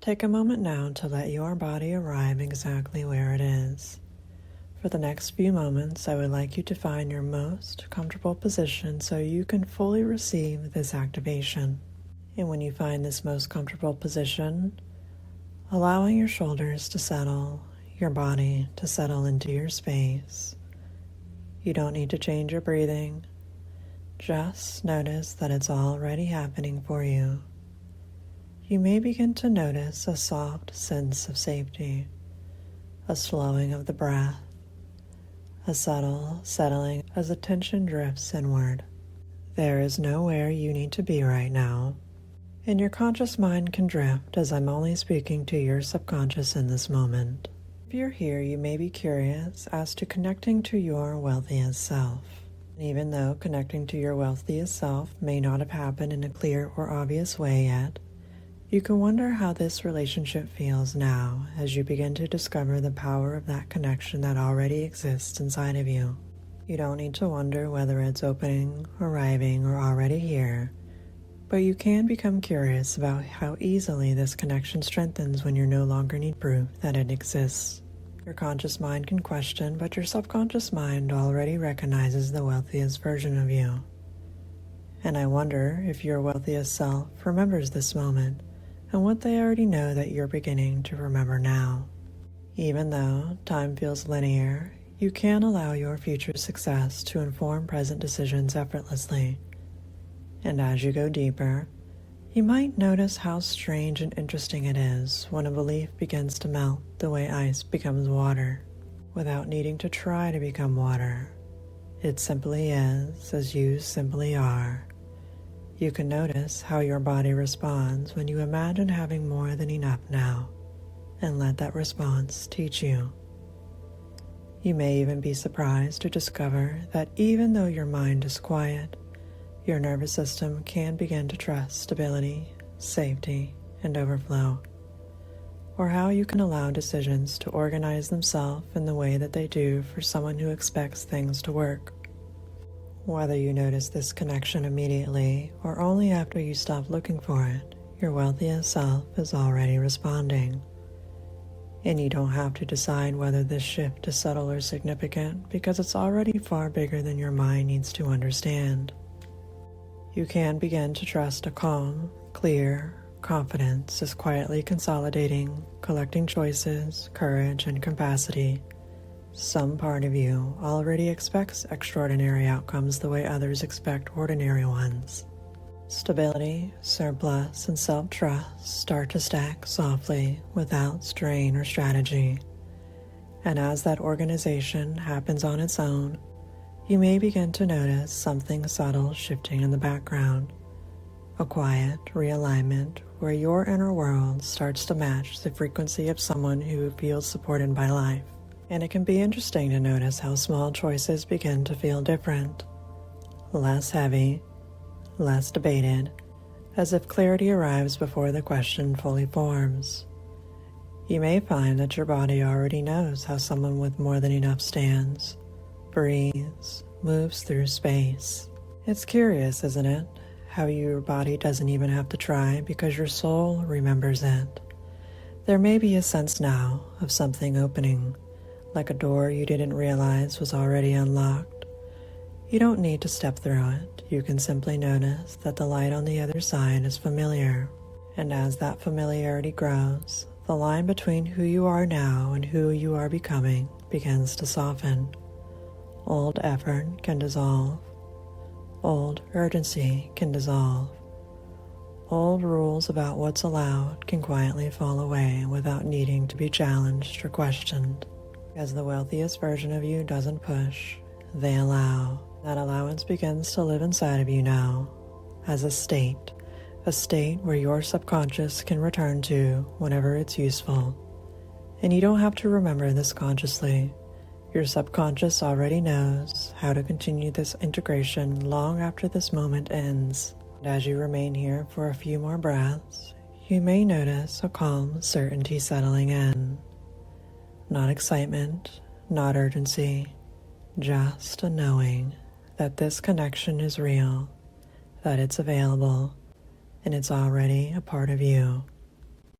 Take a moment now to let your body arrive exactly where it is. For the next few moments, I would like you to find your most comfortable position so you can fully receive this activation. And when you find this most comfortable position, allowing your shoulders to settle, your body to settle into your space. You don't need to change your breathing. Just notice that it's already happening for you. You may begin to notice a soft sense of safety, a slowing of the breath, a subtle settling as the tension drifts inward. There is nowhere you need to be right now, and your conscious mind can drift as I'm only speaking to your subconscious in this moment. If you're here, you may be curious as to connecting to your wealthiest self. And even though connecting to your wealthiest self may not have happened in a clear or obvious way yet, you can wonder how this relationship feels now as you begin to discover the power of that connection that already exists inside of you. You don't need to wonder whether it's opening, arriving, or already here, but you can become curious about how easily this connection strengthens when you no longer need proof that it exists. Your conscious mind can question, but your subconscious mind already recognizes the wealthiest version of you. And I wonder if your wealthiest self remembers this moment and what they already know that you're beginning to remember now. Even though time feels linear, you can allow your future success to inform present decisions effortlessly. And as you go deeper, you might notice how strange and interesting it is when a belief begins to melt the way ice becomes water, without needing to try to become water. It simply is as you simply are. You can notice how your body responds when you imagine having more than enough now, and let that response teach you. You may even be surprised to discover that even though your mind is quiet, your nervous system can begin to trust stability, safety, and overflow, or how you can allow decisions to organize themselves in the way that they do for someone who expects things to work. Whether you notice this connection immediately or only after you stop looking for it, your wealthiest self is already responding. And you don't have to decide whether this shift is subtle or significant because it's already far bigger than your mind needs to understand. You can begin to trust a calm, clear confidence is quietly consolidating, collecting choices, courage, and capacity. Some part of you already expects extraordinary outcomes the way others expect ordinary ones. Stability, surplus, and self-trust start to stack softly without strain or strategy. And as that organization happens on its own, you may begin to notice something subtle shifting in the background. A quiet realignment where your inner world starts to match the frequency of someone who feels supported by life. And it can be interesting to notice how small choices begin to feel different, less heavy, less debated, as if clarity arrives before the question fully forms. You may find that your body already knows how someone with more than enough stands, breathes, moves through space. It's curious, isn't it, how your body doesn't even have to try because your soul remembers it. There may be a sense now of something opening, like a door you didn't realize was already unlocked. You don't need to step through it. You can simply notice that the light on the other side is familiar. And as that familiarity grows, the line between who you are now and who you are becoming begins to soften. Old effort can dissolve. Old urgency can dissolve. Old rules about what's allowed can quietly fall away without needing to be challenged or questioned. As the wealthiest version of you doesn't push, they allow. That allowance begins to live inside of you now, as a state where your subconscious can return to whenever it's useful. And you don't have to remember this consciously. Your subconscious already knows how to continue this integration long after this moment ends. And as you remain here for a few more breaths, you may notice a calm certainty settling in. Not excitement, not urgency, just a knowing that this connection is real, that it's available, and it's already a part of you.